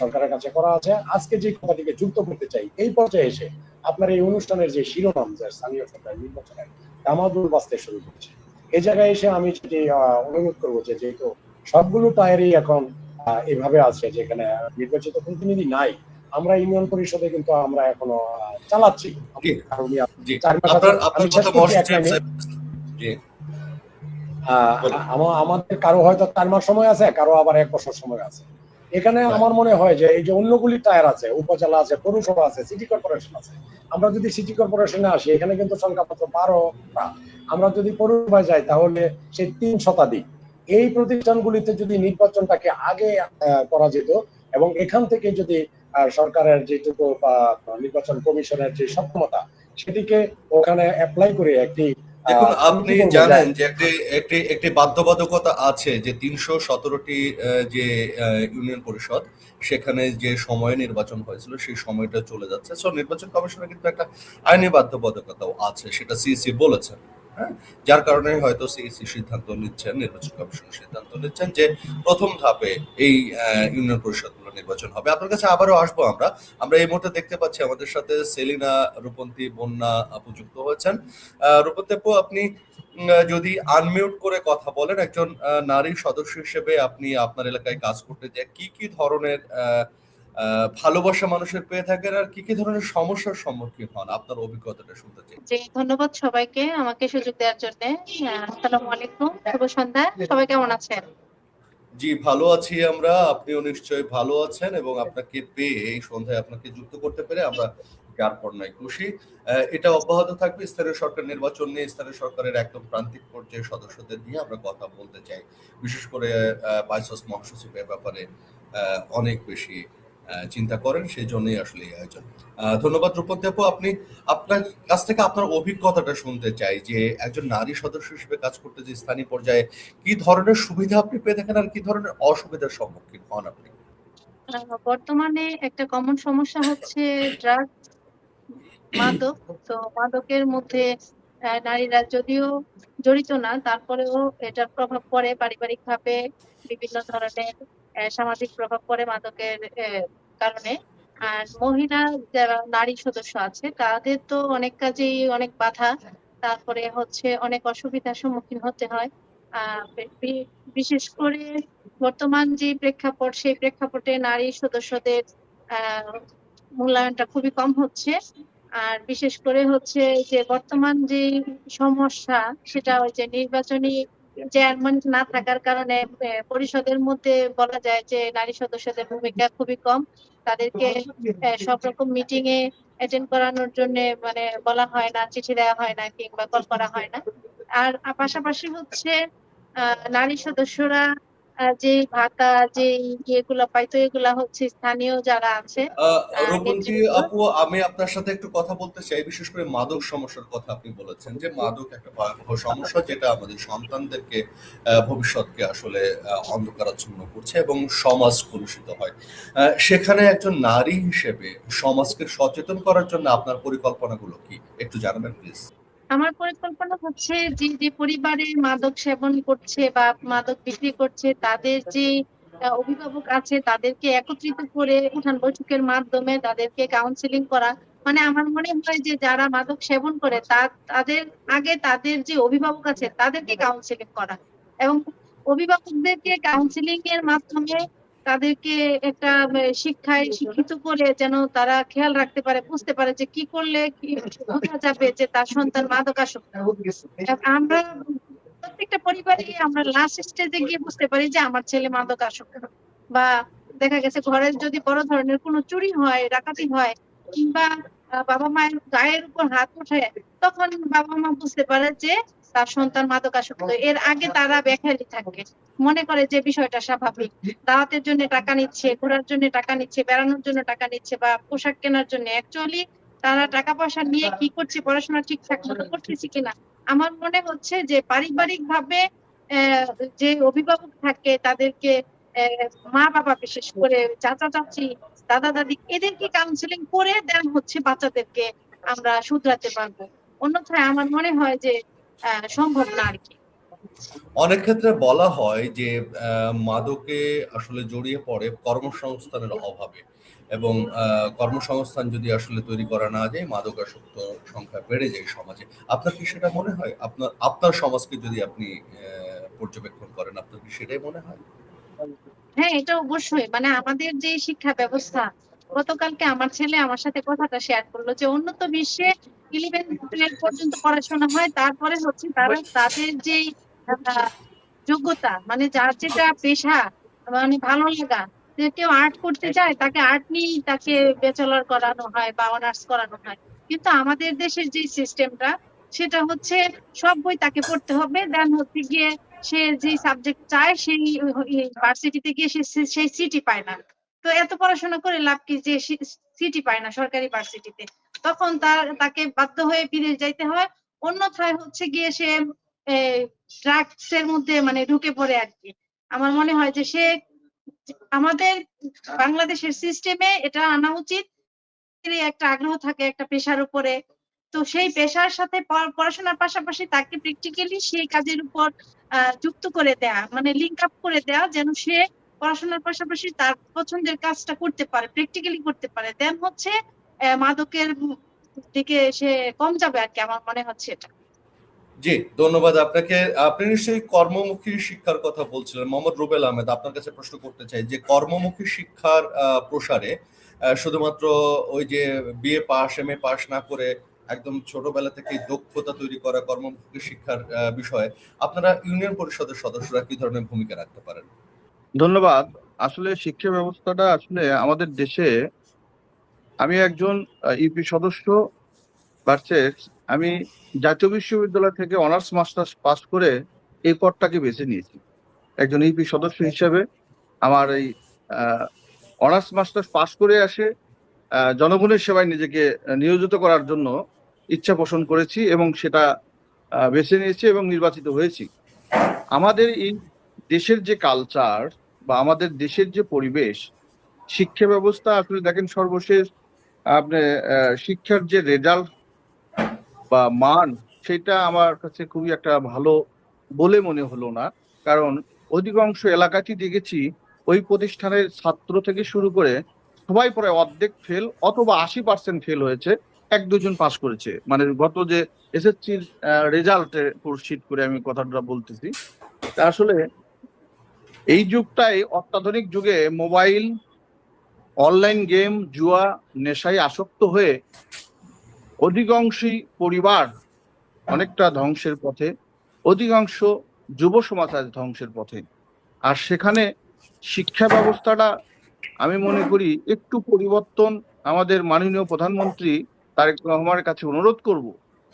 সরকারের কাছে করা আছে। আজকে যে কথাটিকে যুক্ত করতে চাই, এই পর্যায়ে এসে আপনার এই অনুষ্ঠানের যে শিরোনাম, যে স্থানীয় সরকার নির্বাচনের দামাদুল বাজতে শুরু করেছে, এই জায়গায় এসে আমি যেটি অনুরোধ করবো যে যেহেতু সবগুলো টায়ারই এখন এভাবে আছে যেখানে নির্বাচিত প্রতিনিধি নাই, আমরা ইউনিয়ন পরিষদে কিন্তু আমরা এখনো চালাচ্ছি। আমাদের কারো হয়তো 4 মাস সময় আছে, কারো আবার 1 বছর সময় আছে। এখানে আমার মনে হয় যে এই যে অন্যগুলি টায়ার আছে, উপজেলা আছে, পৌরসভা আছে, সিটি কর্পোরেশন আছে, আমরা যদি সিটি কর্পোরেশনে আসি, এখানে কিন্তু সংখ্যা মাত্র 12টা। আমরা যদি পৌরসভায় যাই তাহলে সেই 3 শতাধিক। এই প্রতিষ্ঠানগুলিতে যদি নির্বাচনটাকে আগে করা যেত, এবং এখান থেকে যদি সরকারের যেটুকু বা নির্বাচন কমিশনের যে সক্ষমতা, সেটিকে ওখানে অ্যাপ্লাই করে একটি দেখুন, আপনি জানেন যে একটি বাধ্যবাধকতা আছে যে 317টি যে ইউনিয়ন পরিষদ, সেখানে যে সময়ে নির্বাচন হয়েছিল সেই সময়টা চলে যাচ্ছে। সো নির্বাচন কমিশনের কিন্তু একটা আইনি বাধ্যবাধকতাও আছে, সেটা সিইসি বলেছেন। হ্যাঁ, যার কারণে হয়তো সিইসি সিদ্ধান্ত নিচ্ছেন, নির্বাচন কমিশন সিদ্ধান্ত নিচ্ছেন যে প্রথম ধাপে এই ইউনিয়ন পরিষদগুলো নির্বাচন হবে। আপনার কাছে আবারও আসবো। আমরা এই মুহূর্তে দেখতে পাচ্ছি আমাদের সাথে সেলিনা, রূপন্তী, বন্যা আপু যুক্ত হয়েছেন। রূপন্তী আপু, আপনি যদি আনমিউট করে কথা বলেন, একজন নারী সদস্য হিসেবে আপনি আপনার এলাকায় কাজ করতে যে কি ধরনের ভালোবাসা মানুষের পেয়ে থাকেন, আর কি ধরনের সমস্যার সম্মুখীন হন, আপনার অভিজ্ঞতাটা শুনতে চাই। জি, ধন্যবাদ সবাইকে আমাকে সুযোগ দেওয়ার জন্য। আসসালামু আলাইকুম, শুভ সন্ধ্যা। সবাই কেমন আছেন? জি, ভালো আছি আমরা। আপনিও নিশ্চয়ই ভালো আছেন এবং আপনাকে পেয়ে এই সন্ধ্যায় আপনাকে যুক্ত করতে পেরে আমরা যার পর নাই খুশি। এটা অব্যাহত থাকবে। স্থানীয় সরকার নির্বাচন নিয়ে স্থানীয় সরকারের একদম প্রান্তিক পর্যায়ের সদস্যদের নিয়ে আমরা কথা বলতে চাই। বিশেষ করে বাইসস মহাসচিব এ ব্যাপারে অনেক বেশি চিন্তা করেন, সেজন্যই আসলে এই আয়োজন। ধন্যবাদ রূপন্তী আপু। আপনার কাছ থেকে আপনার অভিজ্ঞতাটা শুনতে চাই যে একজন নারী সদস্য হিসেবে কাজ করতে যে স্থানীয় পর্যায়ে কি ধরনের সুবিধা আপনি পেয়ে থাকেন আর কি ধরনের অসুবিধার সম্মুখীন হন আপনি? বর্তমানে একটা কমন সমস্যা হচ্ছে ড্রাগ, মাদক। তো মাদকের মধ্যে নারীরা যদিও জড়িত না, তারপরেও এটার প্রভাব পড়ে পারিবারিকভাবে, বিভিন্ন ধরনের সামাজিক প্রভাব পড়ে মাদকের কারণে। আর মহিলা যারা নারী সদস্য আছে তাদের তো অনেক কাজেই অনেক বাধা, তারপরে হচ্ছে অনেক অসুবিধার সম্মুখীন হতে হয়। বিশেষ করে বর্তমান যে প্রেক্ষাপট, সেই প্রেক্ষাপটে নারী সদস্যদের আহ মূল্যায়নটা খুবই কম হচ্ছে। আর বিশেষ করে হচ্ছে যে বর্তমান যে সমস্যা, সেটা ওই যে নির্বাচনী চেয়ারম্যান না থাকার কারণে পরিষদের মধ্যে বলা যায় যে নারী সদস্যদের ভূমিকা খুবই কম। তাদেরকে সব রকম মিটিং এ অ্যাটেন্ড করানোর জন্য মানে বলা হয় না, চিঠি দেওয়া হয় না, কিংবা কল করা হয় না। আর পাশাপাশি হচ্ছে নারী সদস্যরা যে ভাতা, যে ইয়েগুলা পাইতো, এগুলা হচ্ছে স্থানীয় যারা আছে রূপন্তী নেতৃত্ব। আপু, আমি আপনার সাথে একটু কথা বলতে চাই। বিশেষ করে মাদক সমস্যার কথা আপনি বলেছেন যে মাদক একটা ভয়াবহ সমস্যা যেটা আমাদের সন্তানদেরকে ভবিষ্যৎকে আসলে অন্ধকারাচ্ছন্ন করছে এবং সমাজ কলুষিত হয়। সেখানে একজন নারী হিসেবে সমাজকে সচেতন করার জন্য আপনার পরিকল্পনাগুলো কি একটু জানাবেন প্লিজ? আমার পরিকল্পনা হচ্ছে যে যে পরিবারে মাদক সেবন করছে বা মাদক বিক্রি করছে, তাদের যে অভিভাবক আছে তাদেরকে একত্রিত করে উঠান বৈঠকের মাধ্যমে তাদেরকে কাউন্সিলিং করা। মানে আমার মনে হয় যে যারা মাদক সেবন করে তাদের আগে তাদের যে অভিভাবক আছে তাদেরকে কাউন্সিলিং করা, এবং অভিভাবকদেরকে কাউন্সিলিং এর মাধ্যমে তাদেরকে একটা শিক্ষায় শিক্ষিত করে যেন তারা খেয়াল রাখতে পারে, বুঝতে পারে যে কি করলে কি বোঝা যাবে যে তার সন্তান মাদকাসক্ত। আমরা প্রত্যেকটা পরিবারে আমরা লাস্ট স্টেজে গিয়ে বুঝতে পারি যে আমার ছেলে মাদকাসক্ত। বা দেখা গেছে ঘরে যদি বড় ধরনের কোনো চুরি হয়, ডাকাতি হয়, কিংবা বাবা মায়ের গায়ের উপর হাত ওঠে, তখন বাবা মা বুঝতে পারে যে তার সন্তান মাদকাসক্ত। এর আগে তারা বেখেয়ালি থাকে, মনে করে যে বিষয়টা স্বাভাবিক। দাওয়াতের জন্য টাকা নিচ্ছে, ঘোরার জন্য টাকা নিচ্ছে, বেড়ানোর জন্য টাকা নিচ্ছে, বা পোশাক কেনার জন্য। অ্যাকচুয়ালি তারা টাকা পয়সা নিয়ে কি করছে, পড়াশোনা ঠিকঠাক মতো করতেছে কিনা। আমার মনে হচ্ছে যে পারিবারিক ভাবে যে অভিভাবক থাকে তাদেরকে মা বাবা, বিশেষ করে চাচা চাচি, দাদা দাদি, এদেরকে কাউন্সিলিং করে দেন হচ্ছে বাচ্চাদেরকে আমরা শুধরাতে পারবো। অন্যথায় আমার মনে হয় যে সম্ভব না আর কি। অনেক ক্ষেত্রে বলা হয় যে মাদকে আসলে জড়িয়ে পড়ে কর্মসংস্থানের অভাবে এবং কর্মসংস্থান যদি আসলে তৈরি করা না যায় মাদকাসক্ত সংখ্যা বেড়ে যায় সমাজে। আপনার কি সেটা মনে হয়? আপনার সমাজকে যদি আপনি পর্যবেক্ষণ করেন, আপনার কি সেটাই মনে হয়? হ্যাঁ, এটা অবশ্যই। মানে আমাদের যে শিক্ষা ব্যবস্থা, গতকালকে আমার ছেলে আমার সাথে কথাটা শেয়ার করলো যে উন্নত বিশ্বে 11-12 পর্যন্ত পড়াশোনা হয়, তারপরে হচ্ছে তারা তাদের যে যোগ্যতা, মানে যার যেটা পেশা, মানে ভালো লাগা, যে কেউ আর্ট করতে যায় তাকে আর্ট নিয়েই তাকে ব্যাচেলর করানো হয় বা অনার্স করানো হয়। কিন্তু আমাদের দেশের যে সিস্টেমটা, সেটা হচ্ছে সব বই তাকে পড়তে হবে, দেন হচ্ছে গিয়ে সে যে সাবজেক্ট চায় সেই ভার্সিটিতে গিয়ে সেই সিটি পায় না। তো এত পড়াশোনা করে লাভ কি যে সিটি পায় না সরকারি ভার্সিটিতে? তখন তাকে বাধ্য হয়ে বিদেশ যাইতে হয়। অন্যথায় হচ্ছে গিয়ে সে ড্রাগস এর মধ্যে মানে ঢুকে পড়ে আর কি। আমার মনে হয় যে আমাদের বাংলাদেশের সিস্টেমে এটা আনা উচিত। একটা আগ্রহ থাকে একটা পেশার উপরে, তো সেই পেশার সাথে পড়াশোনার পাশাপাশি তাকে প্র্যাকটিক্যালি সেই কাজের উপর যুক্ত করে দেয়া, মানে লিঙ্ক আপ করে দেয়া, যেন সে পড়াশোনার পাশাপাশি তার পছন্দের কাজটা করতে পারে, প্র্যাকটিক্যালি করতে পারে। দেন হচ্ছে মাদকের দিকে সে কম যাবে আর কি, আমার মনে হচ্ছে এটা। জি, ধন্যবাদ আপনাকে। আপনি নিশ্চয়ই কর্মমুখী শিক্ষার কথা বলছিলেন। মোহাম্মদ রুবেল আহমেদ, আপনার কাছে প্রশ্ন করতে চাই যে কর্মমুখী শিক্ষার প্রসারে শুধুমাত্র ওই যে বিএ পাস, এমএ পাস না করে একদম ছোটবেলা থেকেই দক্ষতা তৈরি করা কর্মমুখী শিক্ষার বিষয়ে আপনারা ইউনিয়ন পরিষদের সদস্যরা কি ধরনের ভূমিকা রাখতে পারেন? ধন্যবাদ। আসলে শিক্ষা ব্যবস্থাটা আসলে আমাদের দেশে, আমি একজন ইউপি সদস্য ভার্সেস আমি জাতীয় বিশ্ববিদ্যালয় থেকে অনার্স মাস্টার্স পাস করে এই পদটাকে বেছে নিয়েছি। একজন ইউপি সদস্য হিসাবে আমার এই অনার্স মাস্টার্স পাস করে আসে জনগণের সেবায় নিজেকে নিয়োজিত করার জন্য ইচ্ছা পোষণ করেছি এবং সেটা বেছে নিয়েছি এবং নির্বাচিত হয়েছি। আমাদের এই দেশের যে কালচার বা আমাদের দেশের যে পরিবেশ, শিক্ষা ব্যবস্থা আসলে দেখেন সর্বশেষ আপনি শিক্ষার যে রেজাল্ট বা মান, সেটা আমার কাছে খুবই একটা ভালো বলে মনে হলো না। কারণ অধিকাংশ এলাকাতেই দেখেছি ওই প্রতিষ্ঠানের ছাত্র থেকে শুরু করে সবাই প্রায় অর্ধেক ফেল অথবা 80% ফেল হয়েছে, 1-2 জন পাস করেছে। মানে গত যে এসএসসির রেজাল্টে প্রুফশিট করে আমি কথাটা বলতেছি। তা আসলে এই যুগটাই অত্যাধুনিক যুগে মোবাইল, অনলাইন গেম, জুয়া, নেশায় আসক্ত হয়ে অধিকাংশই পরিবার অনেকটা ধ্বংসের পথে, অধিকাংশ যুব সমাজ আজ ধ্বংসের পথে। আর সেখানে শিক্ষা ব্যবস্থাটা আমি মনে করি একটু পরিবর্তন, আমাদের মাননীয় প্রধানমন্ত্রী তারেক রহমানের কাছে অনুরোধ করব,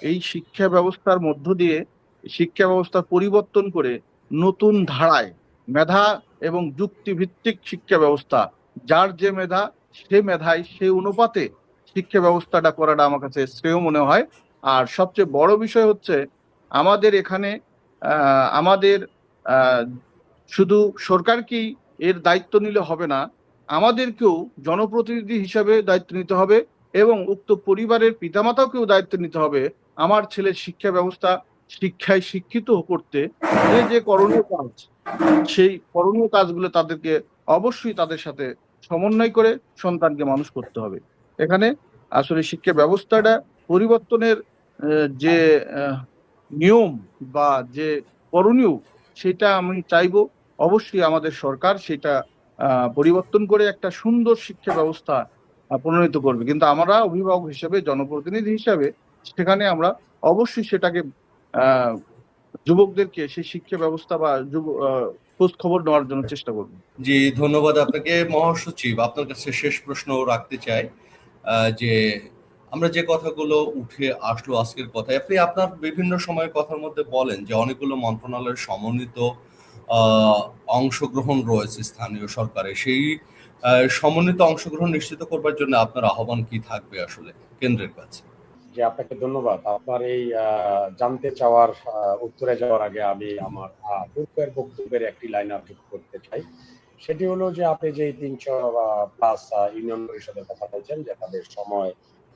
এই শিক্ষা ব্যবস্থার মধ্য দিয়ে শিক্ষা ব্যবস্থা পরিবর্তন করে নতুন ধারায় মেধা এবং যুক্তিভিত্তিক শিক্ষা ব্যবস্থা, যার যে মেধা সে মেধায় সে অনুপাতে শিক্ষা ব্যবস্থাটা করাটা আমার কাছে শ্রেয় মনে হয়। আর সবচেয়ে বড় বিষয় হচ্ছে আমাদের এখানে আমাদের শুধু সরকারকেই এর দায়িত্ব নিলে হবে না, আমাদেরকেও জনপ্রতিনিধি হিসাবে দায়িত্ব নিতে হবে এবং উক্ত পরিবারের পিতামাতাকেও দায়িত্ব নিতে হবে আমার ছেলের শিক্ষা ব্যবস্থা শিক্ষায় শিক্ষিত করতে। যে করণীয় কাজ, সেই করণীয় কাজগুলো তাদেরকে অবশ্যই তাদের সাথে সমন্বয় করে সন্তানকে মানুষ করতে হবে। এখানে আসলে শিক্ষা ব্যবস্থাটা পরিবর্তনের যে নিয়ম বা যে করণীয়, সেটা আমি চাইবো অবশ্যই আমাদের সরকার সেটা পরিবর্তন করে একটা সুন্দর শিক্ষা ব্যবস্থা প্রণয়িত করবে। কিন্তু আমরা অভিভাবক হিসেবে, জনপ্রতিনিধি হিসাবে সেখানে আমরা অবশ্যই সেটাকে যুবকদেরকে সেই শিক্ষা ব্যবস্থা বা খোঁজ খবর নেওয়ার জন্য চেষ্টা করবো। জি, ধন্যবাদ আপনাকে মহাসচিব। আপনার কাছে শেষ প্রশ্ন রাখতে চাই যে আমরা যে কথাগুলো উঠে আসলো আজকের কথায়, আপনি আপনার বিভিন্ন সময়ের কথার মধ্যে বলেন যে অনেকগুলো মন্ত্রণালয়ের সমন্বিত অংশগ্রহণ রয়েছে স্থানীয় সরকারে। সেই সমন্বিত অংশগ্রহণ নিশ্চিত করবার জন্য আপনার আহ্বান কি থাকবে আসলে কেন্দ্রের কাছে? যে আপনাকে ধন্যবাদ। আপনার এই জানতে চাওয়ার উত্তরে যাওয়ার আগে আমি আমার পূর্বের বক্তব্যের একটি লাইন যোগ করতে চাই। সেটি হলো যে আপনি যে 300+ ইউনিয়ন পরিষদের কথা বলছেন যে তাদের সময়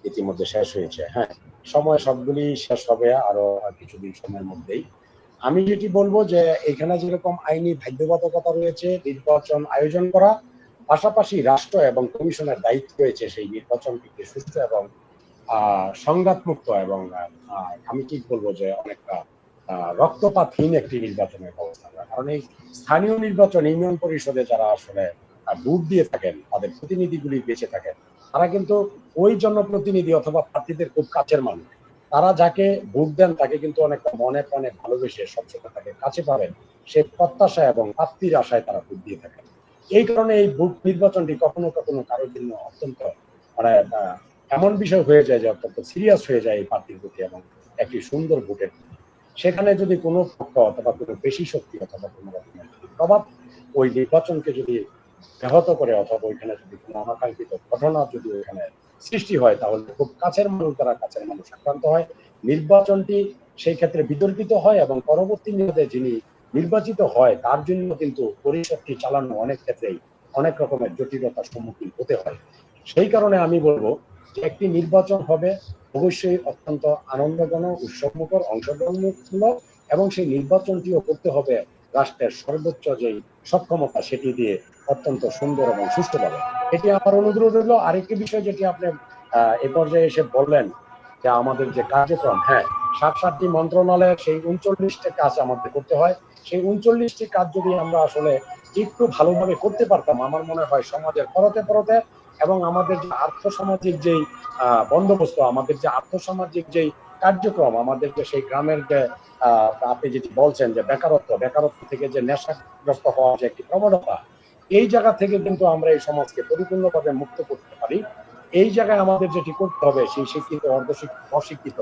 ইতিমধ্যে শেষ হয়েছে। হ্যাঁ, সময় সবগুলি শেষ হবে আরো কিছুদিন সময়ের মধ্যেই। আমি যেটি বলবো যে এখানে যেরকম আইনি বাধ্যবাধকতা রয়েছে নির্বাচন আয়োজন করা, পাশাপাশি রাষ্ট্র এবং কমিশনের দায়িত্ব রয়েছে সেই নির্বাচনটিকে সুষ্ঠু এবং সংঘাতমুক্ত এবং আমি কি বলবো যে অনেকটা রক্তপাতহীন একটি নির্বাচনের ব্যবস্থা করা। কারণ এই স্থানীয় নির্বাচন ইউনিয়ন পরিষদে যারা আসলে ভোট দিয়ে থাকেন, তাদের প্রতিনিধিগুলি বেঁচে থাকেন, তারা কিন্তু ওই জনপ্রতিনিধি অথবা প্রার্থীদের খুব কাছের মানুষ। তারা যাকে ভোট দেন তাকে কিন্তু অনেকটা মনে প্রাণে ভালোবেসে সবসময় তাকে কাছে পাবেন সে প্রত্যাশা এবং প্রাপ্তির আশায় তারা ভোট দিয়ে থাকেন। এই কারণে এই ভোট নির্বাচনটি কখনো কখনো কারোর জন্য অত্যন্ত মানে এমন বিষয় হয়ে যায় যে অত্যন্ত সিরিয়াস হয়ে যায় এই প্রার্থীর প্রতি এবং একটি সুন্দর ভোটের প্রতি। সেখানে যদি কোনো পক্ষ অথবা কোনো বেশি শক্তি অথবা কোনো রকমের প্রভাব ওই নির্বাচনকে যদি ব্যাহত করে অথবা ওইখানে যদি কোনো অনাকাঙ্ক্ষিত ঘটনা যদি ওইখানে সৃষ্টি হয়, তাহলে খুব কাছের মানুষ দ্বারা কাছের মানুষ আক্রান্ত হয়, নির্বাচনটি সেই ক্ষেত্রে বিতর্কিত হয় এবং পরবর্তী মেয়াদে যিনি নির্বাচিত হয় তার জন্য কিন্তু পরিষদটি চালানো অনেক ক্ষেত্রেই অনেক রকমের জটিলতার সম্মুখীন হতে হয়। সেই কারণে আমি বলবো যে একটি নির্বাচন হবে অবশ্যই অত্যন্ত আনন্দঘন, উৎসবমুখর, অংশগ্রহণমূলক এবং সেই নির্বাচনটিও করতে হবে রাষ্ট্রের সর্বোচ্চ যেই সক্ষমতা সেটি দিয়ে অত্যন্ত সুন্দর এবং সুষ্ঠুভাবে। এটি আমার অনুরোধ রইল। আরেকটি বিষয় যেটি আপনি এ পর্যায়ে এসে বললেন যে আমাদের যে কার্যক্রম, হ্যাঁ, 7টি মন্ত্রণালয়ের সেই 39টি কাজ আমাদের করতে হয়। সেই 39টি কাজ যদি আমরা আসলে একটু ভালোভাবে করতে পারতাম, আমার মনে হয় সমাজের পরতে পরতে এবং আমাদের যে আর্থসামাজিক যেই বন্দোবস্ত, আমাদের যে আর্থসামাজিক যেই কার্যক্রম, আমাদের যে সেই গ্রামের যে আপনি যেটি বলছেন যে বেকারত্ব থেকে যে নেশাগ্রস্ত হওয়ার যে একটি প্রবণতা, এই জায়গা থেকে কিন্তু আমরা এই সমাজকে পরিপূর্ণভাবে মুক্ত করতে পারি। এই জায়গায় আমাদের যেটি করতে হবে, সেই শিক্ষিত অশিক্ষিত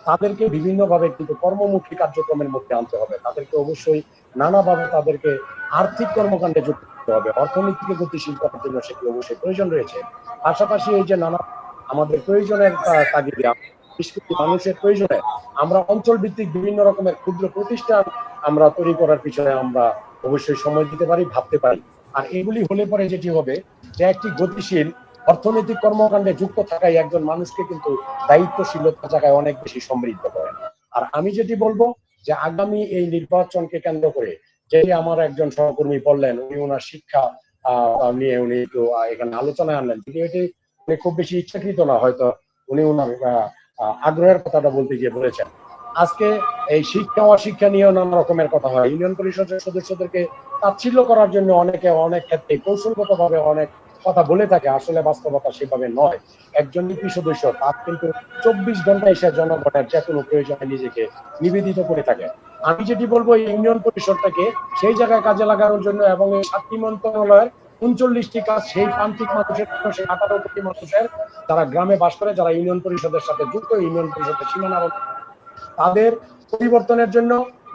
তাদেরকে বিভিন্নভাবে কিন্তু কর্মমুখী কার্যক্রমের মধ্যে আনতে হবে। তাদেরকে অবশ্যই নানাভাবে তাদেরকে আর্থিক কর্মকাণ্ডে যুক্ত করতে হবে। অর্থনীতিকে গতিশীল করার জন্য সেটি অবশ্যই প্রয়োজন রয়েছে। পাশাপাশি এই যে নানা আমাদের প্রয়োজনের তাগিদে মানুষের প্রয়োজনে আমরা অঞ্চল ভিত্তিক বিভিন্ন রকমের ক্ষুদ্র প্রতিষ্ঠান আমরা তৈরি করার পিছনে আমরা অবশ্যই সময় দিতে পারি, ভাবতে পারি। আর এগুলি হলে পরে যেটি হবে যে একটি গতিশীল অর্থনৈতিক কর্মকাণ্ডে যুক্ত থাকাই একজন মানুষকে কিন্তু দায়িত্বশীলতার জায়গায় অনেক বেশি সমৃদ্ধ করে। আর আমি যেটি বলবো যে আগামী এই নির্বাচনকে কেন্দ্র করে যেটি আমার একজন সহকর্মী বললেন, উনি ওনার শিক্ষা নিয়ে উনি একটু এখানে আলোচনায় আনলেন, কিন্তু এটি উনি খুব বেশি ইচ্ছাকৃত না, হয়তো উনি ওনার আগ্রহের কথাটা বলতে গিয়ে বলেছেন। আজকে এই শিক্ষা অশিক্ষা নিয়েও নানা রকমের কথা হয়। ইউনিয়ন পরিষদের সদস্যদেরকে তাচ্ছিল্য করার জন্য অনেকে অনেক ক্ষেত্রে কৌশলগত ভাবে অনেক কথা বলে থাকে, আসলে বাস্তবতা সেভাবে নয়। একজন ইউপি সদস্য তার কিন্তু 24 ঘন্টা এসে জনগণের যে কোনো প্রয়োজনে নিজেকে নিবেদিত করে থাকে। আমি যেটি বলবো ইউনিয়ন পরিষদটাকে সেই জায়গায় কাজে লাগানোর জন্য এবং এই 7টি মন্ত্রণালয়ের 39টি কাজ সেই প্রান্তিক মানুষের, সেই 18 কোটি মানুষের যারা গ্রামে বাস করে, যারা ইউনিয়ন পরিষদের সাথে যুক্ত, ইউনিয়ন পরিষদের সীমানা তাদের পরিবর্তনের জন্য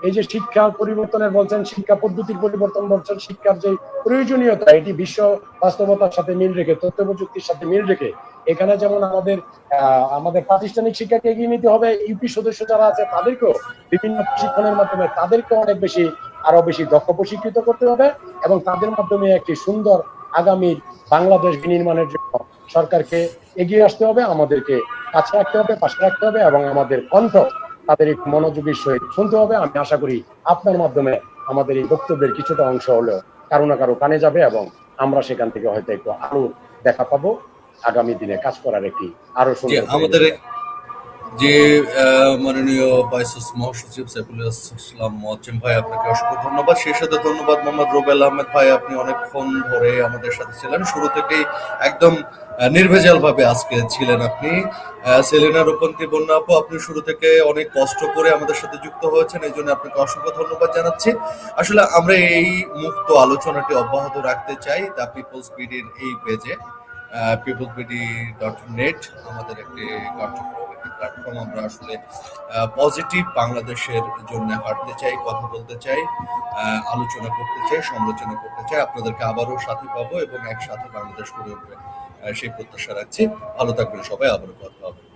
এই যে শিক্ষা পরিবর্তনের বলছেন, শিক্ষা পদ্ধতির পরিবর্তন বলছেন, শিক্ষার যে প্রয়োজনীয়তা এটি বিশ্ব বাস্তবতার সাথে মিল রেখে, তথ্য প্রযুক্তির সাথে মিল রেখে এখানে যেমন আমাদের প্রাতিষ্ঠানিক শিক্ষাকে এগিয়ে নিতে হবে, ইউপি সদস্য যারা আছে তাদেরকেও বিভিন্ন প্রশিক্ষণের মাধ্যমে তাদেরকে অনেক বেশি আরো বেশি দক্ষ প্রশিক্ষিত করতে হবে এবং তাদের মাধ্যমে একটি সুন্দর আগামীর বাংলাদেশ বিনির্মাণের জন্য সরকারকে এগিয়ে আসতে হবে, আমাদেরকে কাছে রাখতে হবে, পাশে রাখতে হবে এবং আমাদের কণ্ঠ তাদের একটু মনোযোগীর সহিত শুনতে হবে। আমি আশা করি আপনার মাধ্যমে আমাদের এই বক্তব্যের কিছুটা অংশ হলেও কারো না কারো কানে যাবে এবং আমরা সেখান থেকে হয়তো একটু আরো দেখা পাবো আগামী দিনে কাজ করার একটি আরো সুন্দর। আমাদের যে মাননীয় ভাইস মহাসচিব সাইফুল ইসলাম মোয়াজ্জেম ভাই, আপনাকে অসংখ্য ধন্যবাদ। সেই সাথে ধন্যবাদ মোহাম্মদ রুবেল আহমেদ ভাই, আপনি অনেকক্ষণ ধরে আমাদের সাথে ছিলেন, শুরু থেকেই একদম নির্ভেজাল ভাবে আজকে ছিলেন আপনি। সেলিনা রূপন্তী বন্যা আপু, আপনি শুরু থেকে অনেক কষ্ট করে আমাদের সাথে যুক্ত হয়েছেন, এই জন্য আপনাকে অসংখ্য ধন্যবাদ জানাচ্ছি। আসলে আমরা এই মুক্ত আলোচনাটি অব্যাহত রাখতে চাই দ্য পিপলস বিডির এই পেজে, peoplesbd.net আমাদের একটি কার্যক্রম, একটি প্ল্যাটফর্ম। আমরা আসলে পজিটিভ বাংলাদেশের জন্য হাঁটতে চাই, কথা বলতে চাই, আলোচনা করতে চাই, সমালোচনা করতে চাই। আপনাদেরকে আবারও সাথে পাবো এবং একসাথে বাংলাদেশ গড়ে উঠবে সেই প্রত্যাশা রাখছি। ভালো থাকবেন সবাই, আবারও কথা হবে।